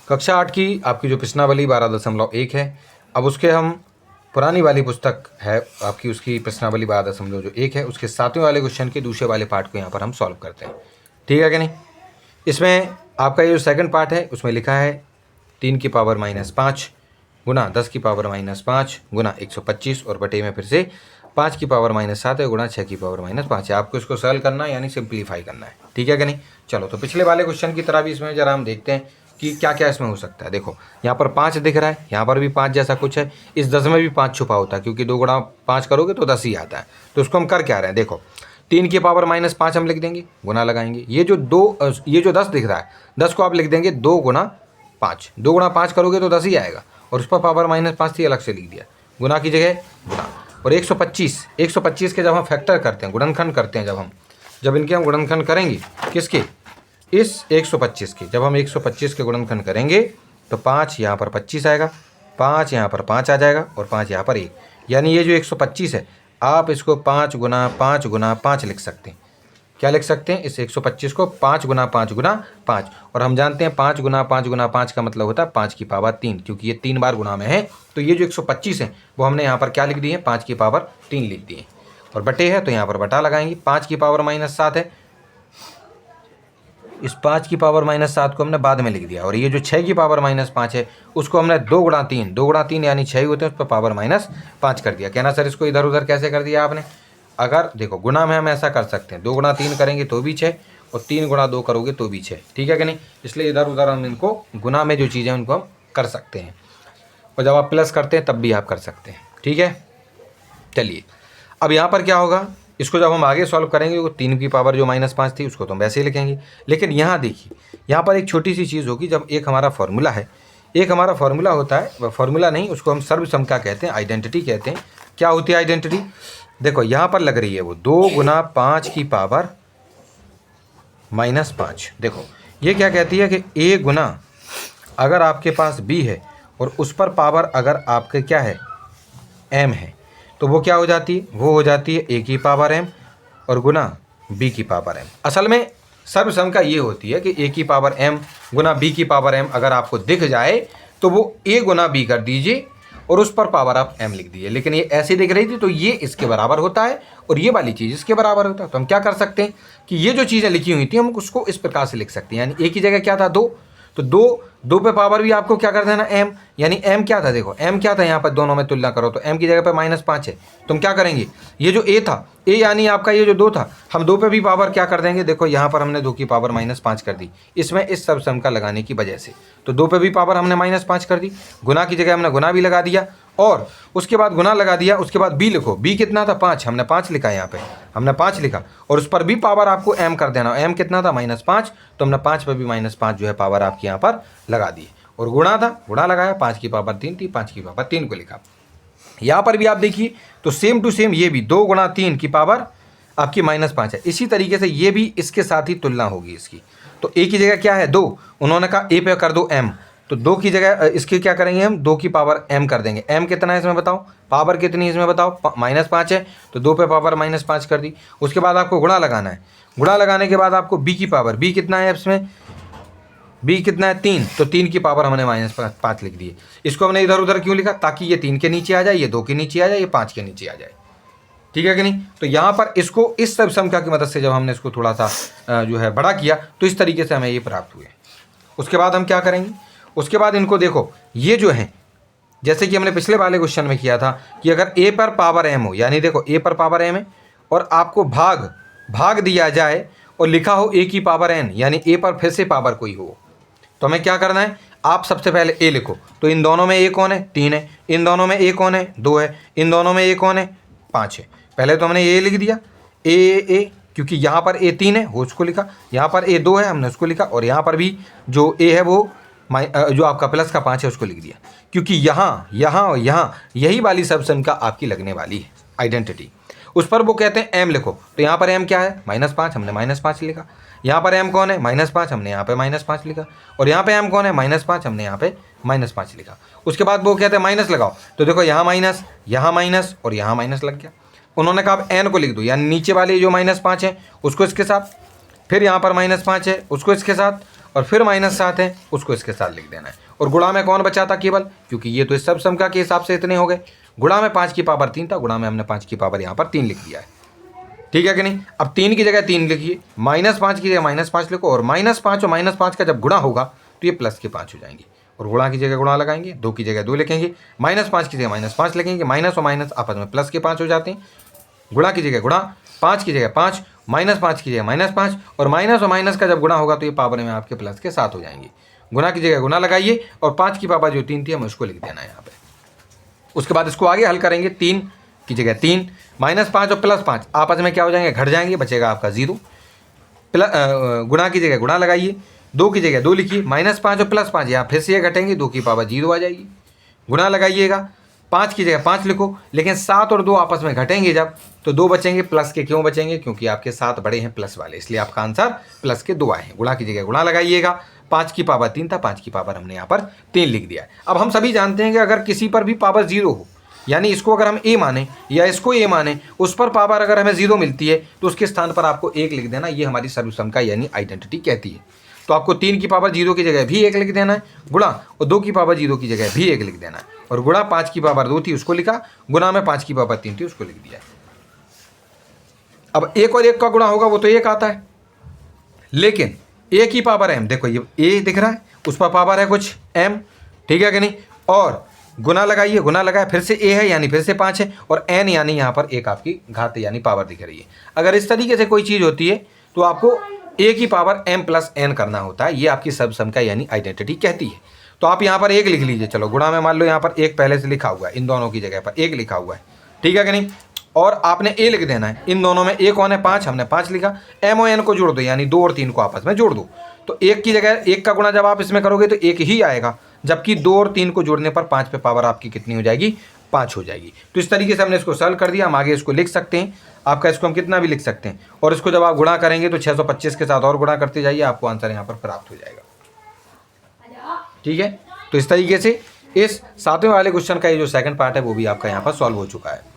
कक्षा 8 की आपकी जो प्रश्नावली 12.1 है। अब उसके हम पुरानी वाली पुस्तक है आपकी, उसकी प्रश्नावली 12.1 है, उसके 7वें वाले क्वेश्चन के दूसरे वाले पार्ट को यहाँ पर हम सॉल्व करते हैं। ठीक है कि नहीं। इसमें आपका ये जो सेकंड पार्ट है उसमें लिखा है 3 की पावर -5 गुना 10 की पावर -5 गुना 125 और बटे में फिर से 5 की पावर -7 है गुना 6 की पावर -5 है। आपको इसको सॉल्व करना है यानी सिंप्लीफाई करना है। ठीक है कि नहीं। चलो तो पिछले वाले क्वेश्चन की तरह भी इसमें जरा हम देखते हैं कि क्या क्या इसमें हो सकता है। देखो यहाँ पर 5 दिख रहा है, यहाँ पर भी 5 जैसा कुछ है, इस 10 में भी 5 छुपा होता है क्योंकि 2 गुणा 5 करोगे तो 10 ही आता है। तो उसको हम कर क्या रहे हैं, देखो 3 की पावर -5 हम लिख देंगे, गुना लगाएंगे। ये जो 10 दिख रहा है, 10 को आप लिख देंगे 2 गुणा 5, 2 गुणा 5 करोगे तो 10 ही आएगा और उस पर पावर -5 थी, अलग से लिख दिया, गुना की जगह गुना। और 125 के जब हम फैक्टर करते हैं, गुणनखंड करते हैं, जब इनके हम गुणनखंड करेंगे किसके, इस 125 के, जब हम 125 के गुणनखंड करेंगे तो 5 यहाँ पर 25 आएगा, 5 यहाँ पर 5 आ जाएगा और 5 यहाँ पर 1, यानी ये जो 125 है आप इसको 5 गुना 5 गुना 5 लिख सकते हैं। क्या लिख सकते हैं, इस 125 को 5 गुना 5 गुना 5। और हम जानते हैं 5 गुना 5 गुना 5 का मतलब होता है 5 की पावर 3, क्योंकि ये 3 बार गुना में है। तो ये जो 125 है वो हमने यहाँ पर क्या लिख दिए, 5 की पावर 3 लिख दिए। और बटे है तो यहाँ पर बटा लगाएंगे, 5 की पावर -7 है, इस 5 की पावर -7 को हमने बाद में लिख दिया। और ये जो 6 की पावर -5 है उसको हमने 2 गुणा 3 यानी 6 होते हैं, उस पर पावर -5 कर दिया। कहना सर इसको इधर उधर कैसे कर दिया आपने। अगर देखो गुणा में हम ऐसा कर सकते हैं, 2 गुणा 3 करेंगे तो भी 6 और 3 गुणा 2 करोगे तो भी 6। ठीक है कि नहीं। इसलिए इधर उधर हम इनको गुणा में जो चीज़ें उनको हम कर सकते हैं, और जब आप प्लस करते हैं तब भी आप कर सकते हैं। ठीक है। चलिए अब यहाँ पर क्या होगा, इसको जब हम आगे सॉल्व करेंगे वो 3 की पावर जो -5 थी उसको तो हम वैसे ही लिखेंगे। लेकिन यहाँ देखिए, यहाँ पर एक छोटी सी चीज़ होगी। जब एक हमारा फॉर्मूला है, एक हमारा फॉर्मूला होता है, वह फॉर्मूला नहीं, उसको हम सर्वसम्मता कहते हैं, आइडेंटिटी कहते हैं। क्या होती है आइडेंटिटी, देखो यहाँ पर लग रही है वो 2 गुना 5 की पावर -5। देखो ये क्या कहती है कि a गुना अगर आपके पास b है और उस पर पावर अगर आपके क्या है m है, तो वो क्या हो जाती है, वो हो जाती है a की पावर m और गुना b की पावर m। असल में सर्वसम्मता ये होती है कि a की पावर m गुना b की पावर m अगर आपको दिख जाए तो वो a गुना b कर दीजिए और उस पर पावर आप m लिख दीजिए। लेकिन ये ऐसे दिख रही थी तो ये इसके बराबर होता है और ये वाली चीज़ इसके बराबर होता है। तो हम क्या कर सकते हैं कि ये जो चीज़ें लिखी हुई थी हम उसको इस प्रकार से लिख सकते हैं, यानी a की जगह क्या था 2, तो 2 पे पावर भी आपको क्या कर देना m, यानी m क्या था, देखो m क्या था, यहाँ पर दोनों में तुलना करो तो m की जगह पर -5 है। तुम क्या करेंगे, ये जो a था, a यानी आपका ये जो 2 था, हम 2 पे भी पावर क्या कर देंगे, देखो यहाँ पर हमने 2 की पावर -5 कर दी इसमें इस सर्वसम्मता लगाने की वजह से। तो 2 पे भी पावर हमने -5 कर दी, गुना की जगह हमने गुना भी लगा दिया और उसके बाद गुना लगा दिया। उसके बाद b लिखो, b कितना था 5, हमने 5 लिखा, यहाँ पे हमने 5 लिखा और उस पर भी पावर आपको m कर देना। m कितना था -5, तो हमने 5 पे भी -5 जो है पावर आपकी यहाँ पर लगा दी और गुणा था, गुणा लगाया, 5 की पावर 3 थी, 5 की पावर 3 को लिखा। यहाँ पर भी आप देखिए तो सेम टू सेम ये भी 2 गुणा 3 की पावर आपकी -5 है। इसी तरीके से ये भी इसके साथ ही तुलना होगी इसकी। तो a की जगह क्या है 2, उन्होंने कहा a पे कर दो m, तो 2 की जगह इसकी क्या करेंगे हम 2 की पावर m कर देंगे। m कितना है इसमें बताओ, पावर कितनी है इसमें बताओ, -5 है, तो 2 पे पावर -5 कर दी। उसके बाद आपको गुणा लगाना है, गुणा लगाने के बाद आपको b की पावर, b कितना है इसमें, b कितना है 3, तो 3 की पावर हमने -5 लिख दी है। इसको हमने इधर उधर क्यों लिखा, ताकि ये 3 के नीचे आ जाए, ये 2 के नीचे आ जाए, ये 5 के नीचे आ जाए। ठीक है कि नहीं। तो यहाँ पर इसको इस सर्वसम्मता की मदद से जब हमने इसको थोड़ा सा जो है बड़ा किया तो इस तरीके से हमें ये प्राप्त हुए। उसके बाद हम क्या करेंगे, उसके बाद इनको देखो, ये जो है जैसे कि हमने पिछले वाले क्वेश्चन में किया था कि अगर a पर पावर m हो, यानी देखो a पर पावर m है और आपको भाग दिया जाए और लिखा हो a की पावर n, यानी a पर फिर से पावर कोई हो, तो हमें क्या करना है, आप सबसे पहले a लिखो। तो इन दोनों में a कौन है 3 है, इन दोनों में a कौन है 2 है, इन दोनों में a कौन है 5 है। पहले तो हमने a लिख दिया, a क्योंकि यहाँ पर a 3 है वो उसको लिखा, यहाँ पर a 2 है हमने उसको लिखा और यहाँ पर भी जो a है वो जो आपका प्लस का 5 है उसको लिख दिया, क्योंकि यहाँ और यहाँ यही वाली सर्वसम्मता आपकी लगने वाली है आइडेंटिटी। उस पर वो कहते हैं m लिखो, तो यहाँ पर m क्या है -5, हमने -5 लिखा। यहाँ पर m कौन है -5, हमने यहाँ पे -5 लिखा और यहाँ पे m कौन है -5, हमने यहाँ पे -5 लिखा। उसके बाद वो कहते हैं माइनस लगाओ, तो देखो यहाँ माइनस और यहाँ माइनस लग गया। उन्होंने कहा अब n को लिख दो, यानी नीचे वाले जो -5 है उसको इसके साथ, फिर यहाँ पर -5 है उसको इसके साथ और फिर -7 है, उसको इसके साथ लिख देना है। और गुणा में कौन बचा था केवल, क्योंकि ये तो इस सब सम का के हिसाब से इतने हो गए। गुणा में 5 की पावर 3 था, गुणा में हमने 5 की पावर यहाँ पर 3 लिख दिया है, ठीक है कि नहीं। अब 3 की जगह 3 लिखिए, -5 की जगह -5 लिखो, और -5 और -5 का जब गुणा होगा तो ये प्लस के 5 हो जाएंगे। और गुणा की जगह गुणा लगाएंगे, 2 की जगह 2 लिखेंगे, -5 की जगह -5 लिखेंगे, माइनस और माइनस आपस में प्लस के 5 हो जाते हैं। गुणा की जगह गुणा, 5 की जगह 5, -5 की जगह -5, और माइनस और माइनस का जब गुणा होगा तो ये पावर में आपके प्लस के 7 हो जाएंगे। गुणा की जगह गुणा लगाइए, और 5 की पावर जो 3 थी हमें उसको लिख देना है यहाँ पे। उसके बाद इसको आगे हल करेंगे, 3 की जगह 3, -5 और +5 आपस में क्या हो जाएंगे, घट जाएंगे, बचेगा आपका 0। गुणा की जगह गुणा लगाइए, 2 की जगह 2 लिखिए, -5 और +5 यहाँ फिर से ये घटेंगे, 2 की पावर 0 आ जाएगी। गुणा लगाइएगा, 5 की जगह 5 लिखो, लेकिन 7 और 2 आपस में घटेंगे जब, तो 2 बचेंगे, प्लस के क्यों बचेंगे, क्योंकि आपके 7 बड़े हैं प्लस वाले, इसलिए आपका आंसर प्लस के 2 आए हैं। गुणा की जगह गुणा लगाइएगा, 5 की पावर 3 था, 5 की पावर हमने यहाँ पर 3 लिख दिया है। अब हम सभी जानते हैं कि अगर किसी पर भी पावर 0 हो, यानी इसको अगर हम a माने या इसको a माने, उस पर पावर अगर हमें 0 मिलती है तो उसके स्थान पर आपको 1 लिख देना, ये हमारी सर्वसम का यानी आइडेंटिटी कहती है। तो आपको 3 की पावर 0 की जगह भी 1 लिख देना है, गुणा, और 2 की पावर 0 की जगह भी 1 लिख देना है, और गुणा 5 की पावर 2 थी उसको लिखा, गुणा में 5 की पावर 3 थी उसको लिख दिया। अब 1 और 1 का गुणा होगा वो तो 1 आता है, लेकिन a की पावर m, देखो ये a दिख रहा है, उस पर पावर है कुछ m, ठीक है कि नहीं। और गुना लगाइए, गुना लगाया, फिर से a है यानी फिर से 5 है, और n यानी यहाँ पर एक आपकी घात यानी पावर दिख रही है। अगर इस तरीके से कोई चीज़ होती है तो आपको a की पावर m + n करना होता है, ये आपकी सर्वसम का यानी आइडेंटिटी कहती है। तो आप यहाँ पर 1 लिख लीजिए, चलो गुणा में मान लो यहाँ पर 1 पहले से लिखा हुआ है, इन दोनों की जगह पर 1 लिखा हुआ है, ठीक है कि नहीं। और आपने a लिख देना है, इन दोनों में 1 कौन है, 5, हमने 5 लिखा, m और n को जोड़ दो, यानी 2 और 3 को आपस में जोड़ दो। तो 1 की जगह 1 का गुणा जब आप इसमें करोगे तो 1 ही आएगा, जबकि 2 और 3 को जोड़ने पर 5 पे पावर आपकी कितनी हो जाएगी, 5 हो जाएगी। तो इस तरीके से हमने इसको सॉल्व कर दिया। हम आगे इसको लिख सकते हैं, आपका इसको हम कितना भी लिख सकते हैं, और इसको जब आप गुणा करेंगे तो 625 के साथ और गुणा करते जाइए, आपको आंसर यहाँ पर प्राप्त हो जाएगा, ठीक है। तो इस तरीके से इस 7वें वाले क्वेश्चन का ये जो सेकंड पार्ट है वो भी आपका यहाँ पर सॉल्व हो चुका है।